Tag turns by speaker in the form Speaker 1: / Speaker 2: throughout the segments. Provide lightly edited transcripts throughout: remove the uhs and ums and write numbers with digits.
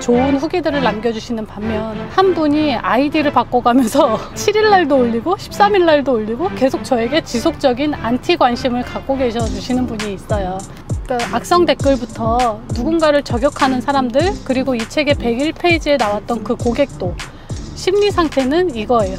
Speaker 1: 좋은 후기들을 남겨주시는 반면 한 분이 아이디를 바꿔가면서 7일날도 올리고 13일날도 올리고 계속 저에게 지속적인 안티 관심을 갖고 계셔 주시는 분이 있어요. 그러니까 악성 댓글부터 누군가를 저격하는 사람들, 그리고 이 책의 101페이지에 나왔던 그 고객도 심리 상태는 이거예요.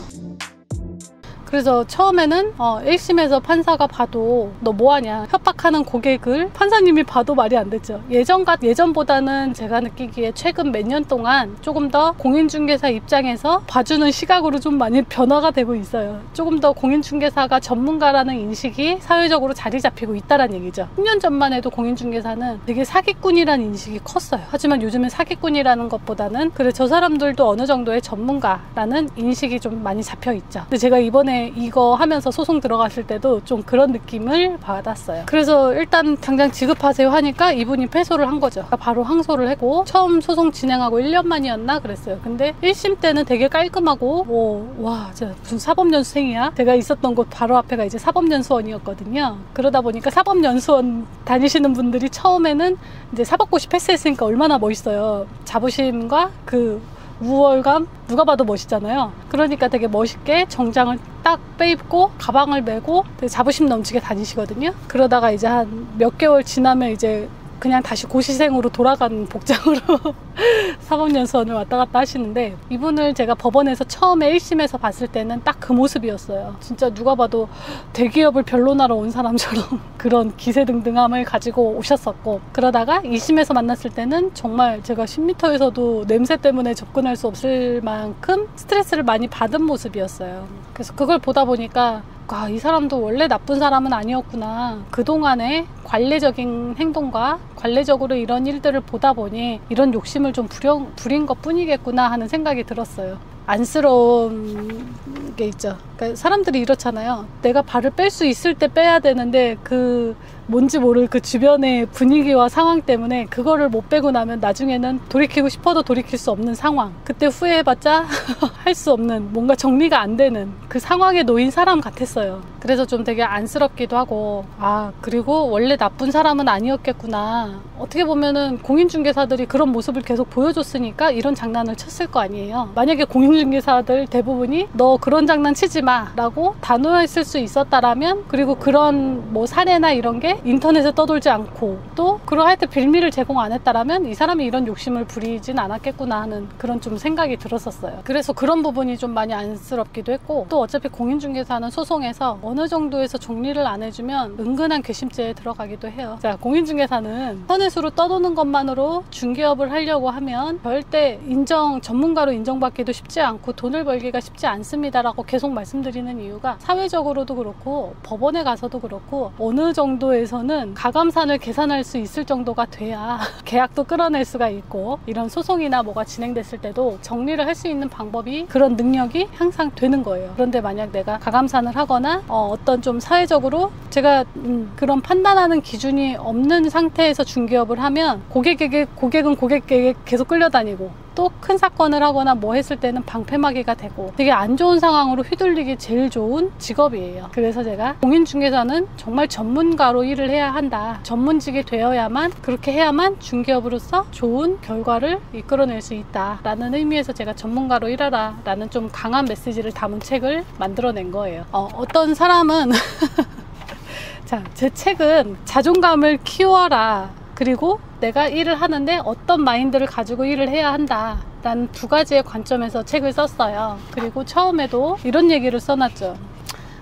Speaker 1: 그래서 처음에는 1심에서 판사가 봐도 너 뭐하냐 협박하는 고객을 판사님이 봐도 말이 안 됐죠. 예전보다는 제가 느끼기에 최근 몇 년 동안 조금 더 공인중개사 입장에서 봐주는 시각으로 좀 많이 변화가 되고 있어요. 조금 더 공인중개사가 전문가라는 인식이 사회적으로 자리 잡히고 있다는 얘기죠. 10년 전만 해도 공인중개사는 되게 사기꾼이라는 인식이 컸어요. 하지만 요즘은 사기꾼이라는 것보다는 그래 저 사람들도 어느 정도의 전문가라는 인식이 좀 많이 잡혀 있죠. 근데 제가 이번에 이거 하면서 소송 들어갔을 때도 좀 그런 느낌을 받았어요. 그래서 일단 당장 지급하세요 하니까 이분이 패소를 한 거죠. 바로 항소를 했고 처음 소송 진행하고 1년 만이었나 그랬어요. 근데 1심 때는 되게 깔끔하고 와 진짜 무슨 사법연수생이야? 제가 있었던 곳 바로 앞에가 이제 사법연수원이었거든요. 그러다 보니까 사법연수원 다니시는 분들이 처음에는 이제 사법고시 패스했으니까 얼마나 멋있어요. 자부심과 그 우월감, 누가 봐도 멋있잖아요. 그러니까 되게 멋있게 정장을 딱 빼입고 가방을 메고 되게 자부심 넘치게 다니시거든요. 그러다가 이제 한 몇 개월 지나면 이제 그냥 다시 고시생으로 돌아간 복장으로 사법연수원을 왔다 갔다 하시는데, 이분을 제가 법원에서 처음에 1심에서 봤을 때는 딱 그 모습이었어요. 진짜 누가 봐도 대기업을 변론하러 온 사람처럼 그런 기세등등함을 가지고 오셨었고, 그러다가 2심에서 만났을 때는 정말 제가 10m에서도 냄새 때문에 접근할 수 없을 만큼 스트레스를 많이 받은 모습이었어요. 그래서 그걸 보다 보니까 이 사람도 원래 나쁜 사람은 아니었구나. 그동안의 관례적인 행동과 관례적으로 이런 일들을 보다 보니 이런 욕심을 좀 부린 것 뿐이겠구나 하는 생각이 들었어요. 안쓰러운 게 있죠. 그러니까 사람들이 이렇잖아요. 내가 발을 뺄 수 있을 때 빼야 되는데 그 뭔지 모를 그 주변의 분위기와 상황 때문에 그거를 못 빼고 나면 나중에는 돌이키고 싶어도 돌이킬 수 없는 상황, 그때 후회해봤자 할 수 없는, 뭔가 정리가 안 되는 그 상황에 놓인 사람 같았어요. 그래서 좀 되게 안쓰럽기도 하고, 그리고 원래 나쁜 사람은 아니었겠구나. 어떻게 보면은 공인중개사들이 그런 모습을 계속 보여줬으니까 이런 장난을 쳤을 거 아니에요. 만약에 공인중개사들 대부분이 너 그런 장난 치지 마 라고 단호했을 수 있었다라면, 그리고 그런 뭐 사례나 이런 게 인터넷에 떠돌지 않고 또 그러하여튼 빌미를 제공 안 했다라면 이 사람이 이런 욕심을 부리진 않았겠구나 하는 그런 좀 생각이 들었었어요. 그래서 그런 부분이 좀 많이 안쓰럽기도 했고, 또 어차피 공인중개사는 소송에서 어느 정도에서 정리를 안 해주면 은근한 괘씸죄에 들어가기도 해요. 자, 공인중개사는 선에수로 떠도는 것만으로 중개업을 하려고 하면 절대 전문가로 인정받기도 쉽지 않고 돈을 벌기가 쉽지 않습니다라고 계속 말씀드리는 이유가, 사회적으로도 그렇고 법원에 가서도 그렇고 어느 정도에서는 가감산을 계산할 수 있을 정도가 돼야 계약도 끌어낼 수가 있고, 이런 소송이나 뭐가 진행됐을 때도 정리를 할 수 있는 방법이, 그런 능력이 항상 되는 거예요. 그런데 만약 내가 가감산을 하거나 어떤 좀 사회적으로 제가 그런 판단하는 기준이 없는 상태에서 중개업을 하면 고객은 고객에게 계속 끌려다니고, 또 큰 사건을 하거나 뭐 했을 때는 방패막이가 되고 되게 안 좋은 상황으로 휘둘리기 제일 좋은 직업이에요. 그래서 제가 공인중개사는 정말 전문가로 일을 해야 한다. 전문직이 되어야만, 그렇게 해야만 중개업으로서 좋은 결과를 이끌어낼 수 있다 라는 의미에서 제가 전문가로 일하라 라는 좀 강한 메시지를 담은 책을 만들어낸 거예요. 어떤 사람은 자, 제 책은 자존감을 키워라, 그리고 내가 일을 하는데 어떤 마인드를 가지고 일을 해야 한다 라는 두 가지의 관점에서 책을 썼어요. 그리고 처음에도 이런 얘기를 써놨죠.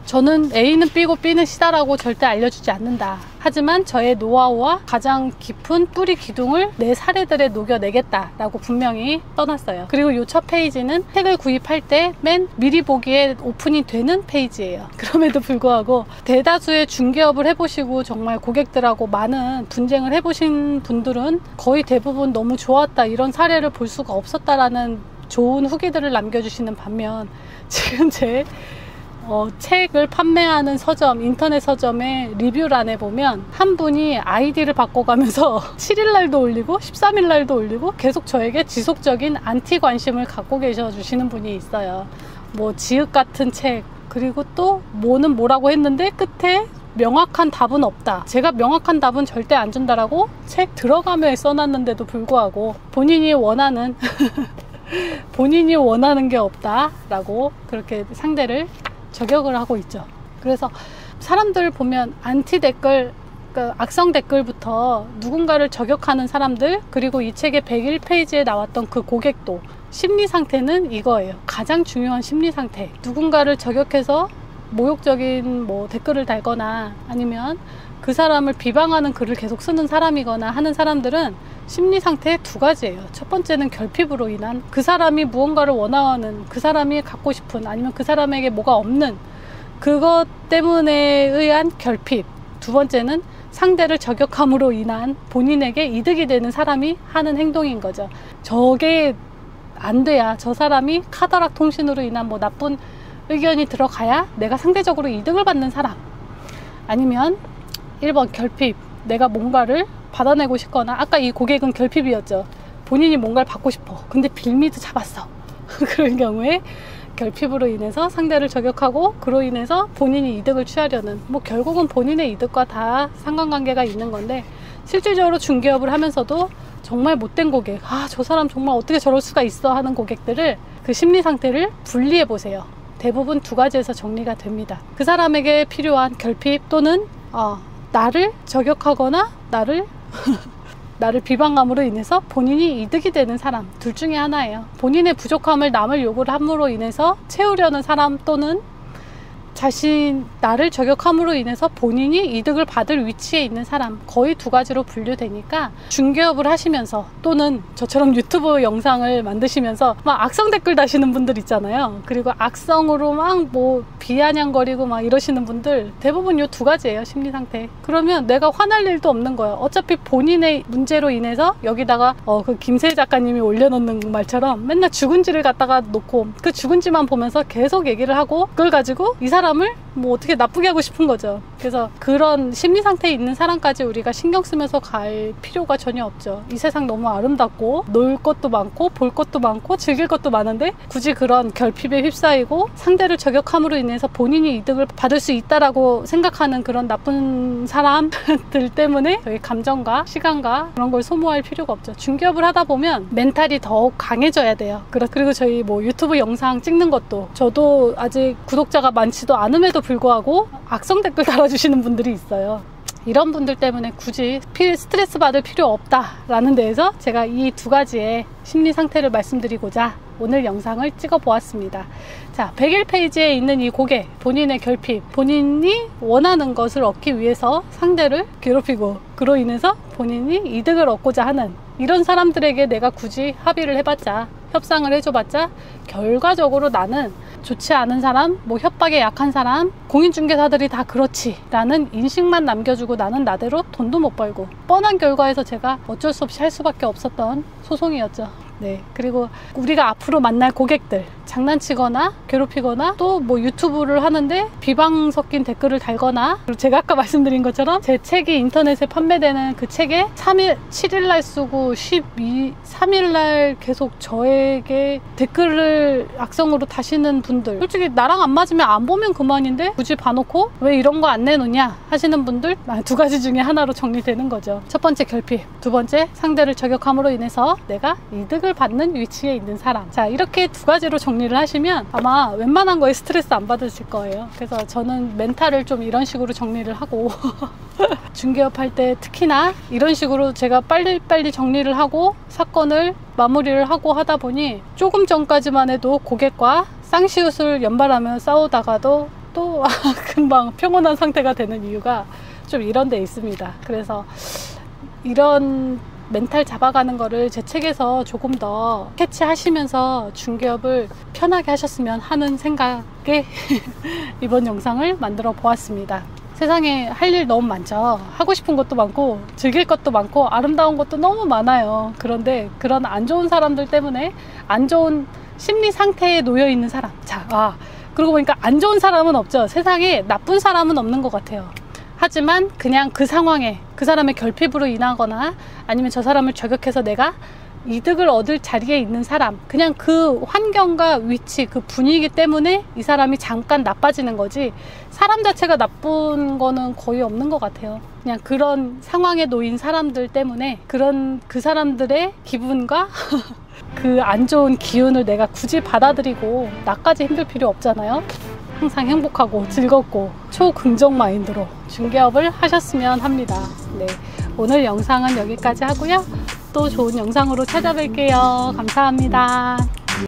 Speaker 1: 저는 A는 B고 B는 C다라고 절대 알려주지 않는다. 하지만 저의 노하우와 가장 깊은 뿌리 기둥을 내 사례들에 녹여내겠다라고 분명히 써놨어요. 그리고 이 첫 페이지는 책을 구입할 때 미리 보기에 오픈이 되는 페이지예요. 그럼에도 불구하고 대다수의 중개업을 해보시고 정말 고객들하고 많은 분쟁을 해보신 분들은 거의 대부분 너무 좋았다, 이런 사례를 볼 수가 없었다라는 좋은 후기들을 남겨주시는 반면, 지금 제 책을 판매하는 서점, 인터넷 서점의 리뷰란에 보면 한 분이 아이디를 바꿔가면서 7일날도 올리고 13일날도 올리고 계속 저에게 지속적인 안티 관심을 갖고 계셔 주시는 분이 있어요. 뭐 지읒 같은 책, 그리고 또 뭐는 뭐라고 했는데 끝에 명확한 답은 없다. 제가 명확한 답은 절대 안 준다라고 책 들어가면에 써놨는데도 불구하고 본인이 원하는 본인이 원하는 게 없다라고 그렇게 상대를 저격을 하고 있죠. 그래서 사람들 보면 안티 댓글, 그러니까 악성 댓글부터 누군가를 저격하는 사람들, 그리고 이 책의 101페이지에 나왔던 그 고객도 심리 상태는 이거예요. 가장 중요한 심리 상태. 누군가를 저격해서 모욕적인 댓글을 달거나 아니면 그 사람을 비방하는 글을 계속 쓰는 사람이거나 하는 사람들은 심리 상태 두 가지예요. 첫 번째는 결핍으로 인한, 그 사람이 무언가를 원하는, 그 사람이 갖고 싶은, 아니면 그 사람에게 뭐가 없는 그것 때문에 의한 결핍. 두 번째는 상대를 저격함으로 인한 본인에게 이득이 되는 사람이 하는 행동인 거죠. 저게 안 돼야, 저 사람이 카더락 통신으로 인한 나쁜 의견이 들어가야 내가 상대적으로 이득을 받는 사람. 아니면 1번 결핍, 내가 뭔가를 받아내고 싶거나, 아까 이 고객은 결핍이었죠. 본인이 뭔가를 받고 싶어. 근데 빌미도 잡았어. 그런 경우에 결핍으로 인해서 상대를 저격하고, 그로 인해서 본인이 이득을 취하려는, 결국은 본인의 이득과 다 상관관계가 있는 건데, 실질적으로 중개업을 하면서도 정말 못된 고객, 저 사람 정말 어떻게 저럴 수가 있어 하는 고객들을, 그 심리 상태를 분리해 보세요. 대부분 두 가지에서 정리가 됩니다. 그 사람에게 필요한 결핍 또는 나를 저격하거나 나를 비방함으로 인해서 본인이 이득이 되는 사람, 둘 중에 하나예요. 본인의 부족함을 남을 요구를 함으로 인해서 채우려는 사람, 또는 나를 저격함으로 인해서 본인이 이득을 받을 위치에 있는 사람, 거의 두 가지로 분류되니까 중개업을 하시면서, 또는 저처럼 유튜브 영상을 만드시면서 악성 댓글 다시는 분들 있잖아요. 그리고 악성으로 비아냥거리고 이러시는 분들 대부분 요 두 가지예요. 심리 상태. 그러면 내가 화날 일도 없는 거예요. 어차피 본인의 문제로 인해서 여기다가 그 김세희 작가님이 올려놓는 말처럼 맨날 죽은지를 갖다가 놓고 그 죽은지만 보면서 계속 얘기를 하고, 그걸 가지고 이 사람을 어떻게 나쁘게 하고 싶은 거죠. 그래서 그런 심리 상태에 있는 사람까지 우리가 신경 쓰면서 갈 필요가 전혀 없죠. 이 세상 너무 아름답고 놀 것도 많고 볼 것도 많고 즐길 것도 많은데, 굳이 그런 결핍에 휩싸이고 상대를 저격함으로 인해서 본인이 이득을 받을 수 있다라고 생각하는 그런 나쁜 사람들 때문에 저희 감정과 시간과 그런 걸 소모할 필요가 없죠. 중개업을 하다 보면 멘탈이 더욱 강해져야 돼요. 그리고 저희 유튜브 영상 찍는 것도, 저도 아직 구독자가 많지도 않음에도 불구하고 악성 댓글 달아주시는 분들이 있어요. 이런 분들 때문에 굳이 스트레스 받을 필요 없다라는 데에서 제가 이 두 가지의 심리 상태를 말씀드리고자 오늘 영상을 찍어 보았습니다. 자, 101페이지에 있는 이 고객, 본인의 결핍, 본인이 원하는 것을 얻기 위해서 상대를 괴롭히고, 그로 인해서 본인이 이득을 얻고자 하는 이런 사람들에게 내가 굳이 합의를 해봤자, 협상을 해줘봤자 결과적으로 나는 좋지 않은 사람, 협박에 약한 사람, 공인중개사들이 다 그렇지 라는 인식만 남겨주고 나는 나대로 돈도 못 벌고, 뻔한 결과에서 제가 어쩔 수 없이 할 수밖에 없었던 소송이었죠. 네, 그리고 우리가 앞으로 만날 고객들, 장난치거나 괴롭히거나 또 유튜브를 하는데 비방 섞인 댓글을 달거나, 그리고 제가 아까 말씀드린 것처럼 제 책이 인터넷에 판매되는 그 책에 7일날 쓰고 3일날 계속 저에게 댓글을 악성으로 다시는 분들, 솔직히 나랑 안 맞으면 안 보면 그만인데 굳이 봐놓고 왜 이런 거 안 내놓냐 하시는 분들, 두 가지 중에 하나로 정리되는 거죠. 첫 번째 결핍, 두 번째 상대를 저격함으로 인해서 내가 이득을 받는 위치에 있는 사람. 자, 이렇게 두 가지로 정리를 하시면 아마 웬만한 거에 스트레스 안 받으실 거예요. 그래서 저는 멘탈을 좀 이런 식으로 정리를 하고 중개업 할 때 특히나 이런 식으로 제가 빨리빨리 정리를 하고 사건을 마무리를 하고 하다 보니, 조금 전까지만 해도 고객과 쌍시옷을 연발하며 싸우다가도 또 금방 평온한 상태가 되는 이유가 좀 이런 데 있습니다. 그래서 이런 멘탈 잡아가는 거를 제 책에서 조금 더 캐치하시면서 중개업을 편하게 하셨으면 하는 생각에 이번 영상을 만들어 보았습니다. 세상에 할 일 너무 많죠. 하고 싶은 것도 많고 즐길 것도 많고 아름다운 것도 너무 많아요. 그런데 그런 안 좋은 사람들 때문에 안 좋은 심리 상태에 놓여 있는 사람, 그러고 보니까 안 좋은 사람은 없죠. 세상에 나쁜 사람은 없는 것 같아요. 하지만 그냥 그 상황에 그 사람의 결핍으로 인하거나 아니면 저 사람을 저격해서 내가 이득을 얻을 자리에 있는 사람, 그냥 그 환경과 위치, 그 분위기 때문에 이 사람이 잠깐 나빠지는 거지, 사람 자체가 나쁜 거는 거의 없는 것 같아요. 그냥 그런 상황에 놓인 사람들 때문에 그 사람들의 기분과 그 안 좋은 기운을 내가 굳이 받아들이고 나까지 힘들 필요 없잖아요. 항상 행복하고 즐겁고 초긍정 마인드로 중개업을 하셨으면 합니다. 네, 오늘 영상은 여기까지 하고요. 또 좋은 영상으로 찾아뵐게요. 감사합니다.